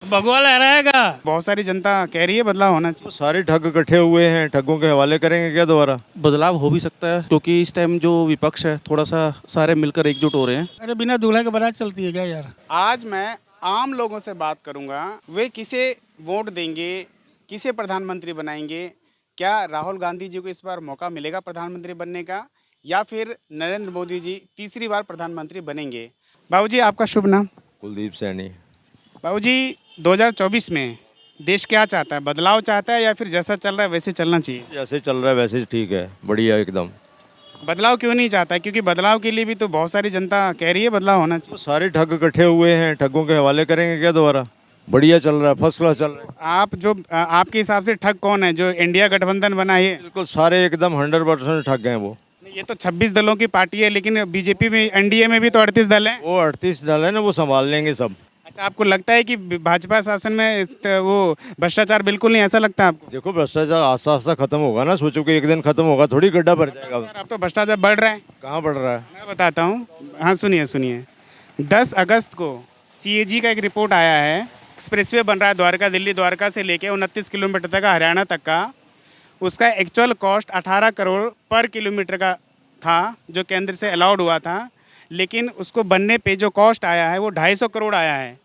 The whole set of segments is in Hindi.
भगवा लहराएगा। बहुत सारी जनता कह रही है बदलाव होना चाहिए। तो सारे ठग इकट्ठे हुए हैं, ठगों के हवाले करेंगे क्या दोबारा? बदलाव हो भी सकता है क्योंकि इस टाइम जो विपक्ष है थोड़ा सा सारे मिलकर एकजुट हो रहे हैं। अरे बिना दूल्हा के बारात चलती है क्या यार। आज मैं आम लोगों से बात करूंगा, वे किसे वोट देंगे, किसे प्रधानमंत्री बनाएंगे। क्या राहुल गांधी जी को इस बार मौका मिलेगा प्रधानमंत्री बनने का, या फिर नरेंद्र मोदी जी तीसरी बार प्रधानमंत्री बनेंगे। बाबूजी आपका शुभ नाम? कुलदीप सैनी। बाबूजी 2024 में देश क्या चाहता है? बदलाव चाहता है या फिर जैसा चल रहा है वैसे चलना चाहिए? जैसे चल रहा है वैसे ठीक है, बढ़िया एकदम। बदलाव क्यों नहीं चाहता है? क्योंकि बदलाव के लिए भी तो बहुत सारी जनता कह रही है बदलाव होना तो चाहिए। सारे ठग इकट्ठे हुए हैं, ठगों के हवाले करेंगे क्या दोबारा? बढ़िया चल रहा है, फर्स्ट क्लास चल रहा है। आप जो आपके हिसाब से ठग कौन है? जो इंडिया गठबंधन बना है? बिल्कुल सारे एकदम 100% ठग हैं वो। ये तो 26 दलों की पार्टी है, लेकिन बीजेपी में, एनडीए में भी तो 38 दल हैं। वो 38 दल है ना, वो संभाल लेंगे सब। अच्छा, आपको लगता है कि भाजपा शासन में वो भ्रष्टाचार बिल्कुल नहीं, ऐसा लगता है आपको? देखो भ्रष्टाचार आस्ता आस्ता खत्म होगा ना, सोचो कि एक दिन खत्म होगा थोड़ी, गड्ढा भर जाएगा। अब तो भ्रष्टाचार बढ़ रहा है। कहाँ बढ़ रहा है? मैं बताता हूँ। हाँ सुनिए सुनिए, 10 अगस्त को सीएजी का एक रिपोर्ट आया है। एक्सप्रेसवे बन रहा है द्वारका दिल्ली, द्वारका से लेके 29 किलोमीटर तक का, हरियाणा तक का। उसका एक्चुअल कॉस्ट 18 करोड़ पर किलोमीटर का था, जो केंद्र से अलाउड हुआ था। लेकिन उसको बनने पे जो कॉस्ट आया है वो 250 करोड़ आया है।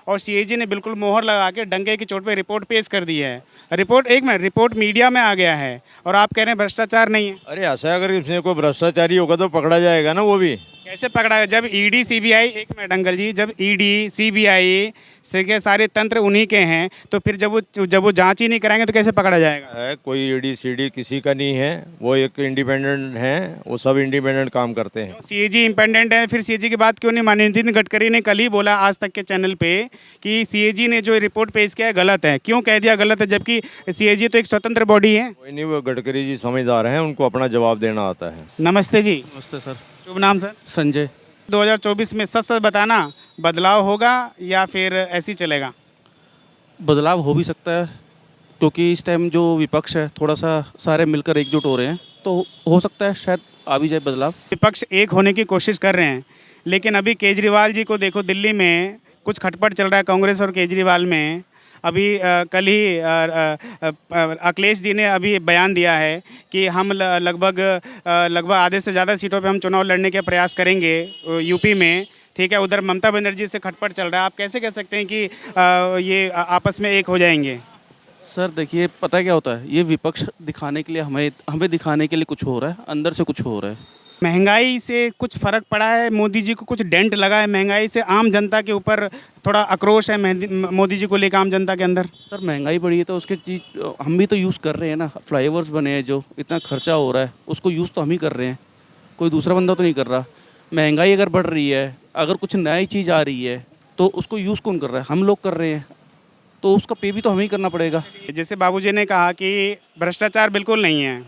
और सीएजी ने बिल्कुल मोहर लगा के डंके की चोट पे रिपोर्ट पेश कर दी है। रिपोर्ट, एक मिनट, रिपोर्ट मीडिया में आ गया है और आप कह रहे हैं भ्रष्टाचार नहीं है। अरे ऐसा है, अगर इसमें कोई भ्रष्टाचारी होगा तो पकड़ा जाएगा ना वो भी। कैसे पकड़ा है? जब ईडी सीबीआई, एक मिनट अंकल जी, जब ईडी सीबीआई से के सारे तंत्र उन्हीं के हैं, तो फिर जब वो जांच ही नहीं कराएंगे तो कैसे पकड़ा जाएगा? है कोई ईडी सीडी किसी का नहीं है, वो एक इंडिपेंडेंट है, वो सब इंडिपेंडेंट काम करते हैं। सीएजी इंडिपेंडेंट है, फिर सीएजी की बात क्यों नहीं मानी? नितिन गडकरी ने कल ही बोला आज तक के चैनल पे कि सीएजी ने जो रिपोर्ट पेश किया है गलत है। क्यों कह दिया गलत है, जबकि सीएजी तो एक स्वतंत्र बॉडी है? कोई नहीं, वो गडकरी जी समझदार हैं, उनको अपना जवाब देना आता है। नमस्ते जी। नमस्ते सर। शुभ नाम सर? संजय। 2024 में सच सच बताना, बदलाव होगा या फिर ऐसे ही चलेगा? बदलाव हो भी सकता है क्योंकि इस टाइम जो विपक्ष है थोड़ा सा सारे मिलकर एकजुट हो रहे हैं, तो हो सकता है शायद आ भी जाए बदलाव। विपक्ष एक होने की कोशिश कर रहे हैं, लेकिन अभी केजरीवाल जी को देखो, दिल्ली में कुछ खटपट चल रहा है कांग्रेस और केजरीवाल में। अभी कल ही अखिलेश जी ने अभी बयान दिया है कि हम लगभग आधे से ज़्यादा सीटों पे हम चुनाव लड़ने के प्रयास करेंगे यूपी में। ठीक है, उधर ममता बनर्जी से खटपट चल रहा है। आप कैसे कह सकते हैं कि ये आपस में एक हो जाएंगे? सर देखिए, पता है क्या होता है, ये विपक्ष दिखाने के लिए हमें दिखाने के लिए कुछ हो रहा है, अंदर से कुछ हो रहा है। महंगाई से कुछ फ़र्क पड़ा है? मोदी जी को कुछ डेंट लगा है महंगाई से? आम जनता के ऊपर थोड़ा आक्रोश है मोदी जी को लेकर आम जनता के अंदर? सर महंगाई बढ़ी है तो उसके चीज़ हम भी तो यूज़ कर रहे हैं ना। फ्लाईओवर्स बने हैं, जो इतना खर्चा हो रहा है उसको यूज़ तो हम ही कर रहे हैं, कोई दूसरा बंदा तो नहीं कर रहा। महंगाई अगर बढ़ रही है, अगर कुछ नई चीज़ आ रही है तो उसको यूज़ कौन कर रहा है? हम लोग कर रहे हैं, तो उसका पे भी तो हमें ही करना पड़ेगा। जैसे बाबूजी ने कहा कि भ्रष्टाचार बिल्कुल नहीं है,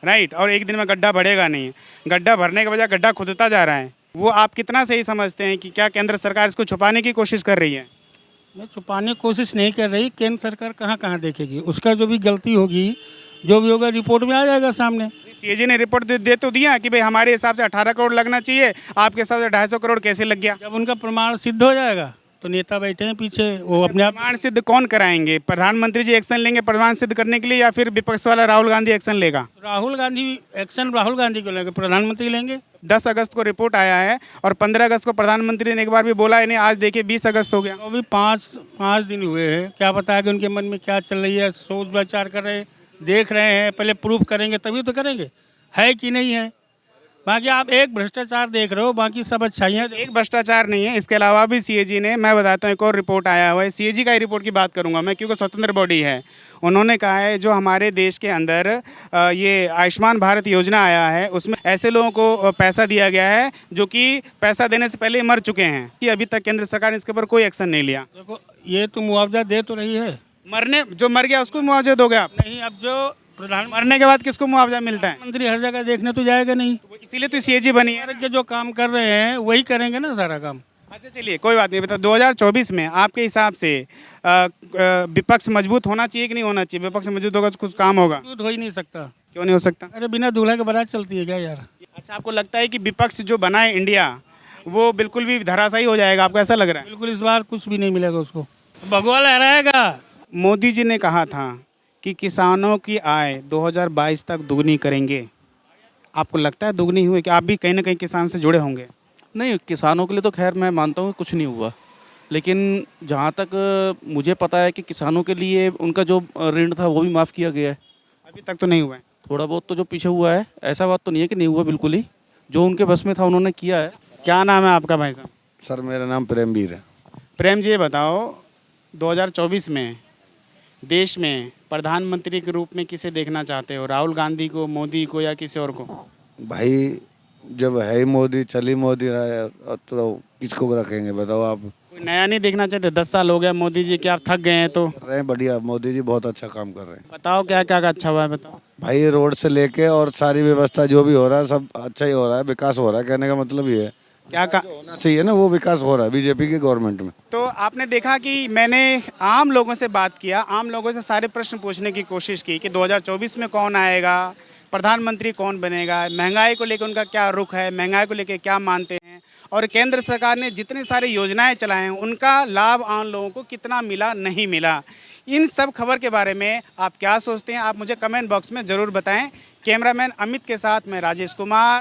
राइट, और एक दिन में गड्ढा बढ़ेगा नहीं। गड्ढा भरने के बजाय गड्ढा खुदता जा रहा है। वो आप कितना सही समझते हैं कि क्या केंद्र सरकार इसको छुपाने की कोशिश कर रही है? मैं छुपाने की कोशिश नहीं कर रही। केंद्र सरकार कहाँ कहाँ देखेगी? उसका जो भी गलती होगी, जो भी होगा, रिपोर्ट में आ जाएगा सामने। सीएजी ने रिपोर्ट दे तो दिया कि भाई हमारे हिसाब से 18 करोड़ लगना चाहिए, आपके हिसाब से 250 करोड़ कैसे लग गया? जब उनका प्रमाण सिद्ध हो जाएगा तो नेता बैठे हैं पीछे, वो अपने आप। प्रमाण सिद्ध कौन कराएंगे? प्रधानमंत्री जी एक्शन लेंगे प्रमाण सिद्ध करने के लिए, या फिर विपक्ष वाला राहुल गांधी एक्शन लेगा? राहुल गांधी एक्शन राहुल गांधी को लेंगे, प्रधानमंत्री लेंगे। 10 अगस्त को रिपोर्ट आया है और 15 अगस्त को प्रधानमंत्री ने एक बार भी बोला है नहीं। आज देखिए 20 अगस्त हो गया। तो अभी पाँच दिन हुए हैं। क्या पता है कि उनके मन में क्या चल रही है, सोच विचार कर रहे हैं, देख रहे हैं। पहले प्रूफ करेंगे तभी तो करेंगे, है कि नहीं है। बाकी आप एक भ्रष्टाचार देख रहे हो, बाकी सब अच्छाइयाँ। एक भ्रष्टाचार नहीं है, इसके अलावा भी सीएजी ने, मैं बताता हूँ, एक और रिपोर्ट आया हुआ है। सीएजी का रिपोर्ट की बात करूंगा मैं, क्योंकि स्वतंत्र बॉडी है। उन्होंने कहा है जो हमारे देश के अंदर ये आयुष्मान भारत योजना आया है, उसमें ऐसे लोगों को पैसा दिया गया है जो कि पैसा देने से पहले मर चुके हैं, कि अभी तक केंद्र सरकार ने इसके ऊपर कोई एक्शन नहीं लिया। देखो, ये तो मुआवजा दे तो रही है। जो मर गया उसको मुआवजा दोगे आप? नहीं, अब जो प्रधानमंत्री मरने के बाद किसको मुआवजा मिलता है? हर जगह देखने तो जाएगा नहीं। इसीलिए तो सीएजी बनी है। के जो काम कर रहे हैं वही करेंगे ना सारा काम। अच्छा चलिए, कोई बात नहीं। बता, 2024 में आपके हिसाब से विपक्ष मजबूत होना चाहिए कि नहीं होना चाहिए? विपक्ष मजबूत होगा तो कुछ काम होगा? मजबूत हो ही नहीं सकता। क्यों नहीं हो सकता? अरे बिना दूल्हा के बारात चलती है क्या यार। अच्छा, आपको लगता है कि विपक्ष जो बना है इंडिया, वो बिल्कुल भी धराशायी हो जाएगा? आपको ऐसा लग रहा है? बिल्कुल, इस बार कुछ भी नहीं मिलेगा उसको। भगवा लहराएगा। मोदी जी ने कहा था कि किसानों की आय 2022 तक दुगनी करेंगे। आपको लगता है दुगनी हुई कि आप भी कहीं ना कहीं किसान से जुड़े होंगे? नहीं, किसानों के लिए तो खैर मैं मानता हूँ कि कुछ नहीं हुआ, लेकिन जहाँ तक मुझे पता है कि किसानों के लिए उनका जो ऋण था वो भी माफ़ किया गया है। अभी तक तो नहीं हुआ है। थोड़ा बहुत तो जो पीछे हुआ है, ऐसा बात तो नहीं है कि नहीं हुआ, बिल्कुल ही जो उनके बस में था उन्होंने किया है। क्या नाम है आपका भाई साहब? सर मेरा नाम प्रेमवीर है। प्रेम जी, ये बताओ 2024 में देश में प्रधानमंत्री के रूप में किसे देखना चाहते हो? राहुल गांधी को, मोदी को, या किसी और को? भाई जब है ही मोदी, चली मोदी रहा है, तो किसको रखेंगे बताओ आप? कोई नया नहीं देखना चाहते? 10 साल हो गया मोदी जी, क्या आप थक गए हैं? तो कर रहे हैं बढ़िया, मोदी जी बहुत अच्छा काम कर रहे हैं। बताओ क्या क्या अच्छा हुआ है, बताओ। भाई रोड से लेके और सारी व्यवस्था जो भी हो रहा है सब अच्छा ही हो रहा है, विकास हो रहा है। कहने का मतलब ये है क्या का होना चाहिए ना, वो विकास हो रहा है बीजेपी की गवर्नमेंट में। तो आपने देखा कि मैंने आम लोगों से बात किया, आम लोगों से सारे प्रश्न पूछने की कोशिश की कि 2024 में कौन आएगा, प्रधानमंत्री कौन बनेगा, महंगाई को लेकर उनका क्या रुख है, महंगाई को लेकर क्या मानते हैं, और केंद्र सरकार ने जितनी सारी योजनाएं चलाए हैं उनका लाभ आम लोगों को कितना मिला, नहीं मिला। इन सब खबर के बारे में आप क्या सोचते हैं, आप मुझे कमेंट बॉक्स में ज़रूर बताएं। कैमरामैन अमित के साथ मैं राजेश कुमार,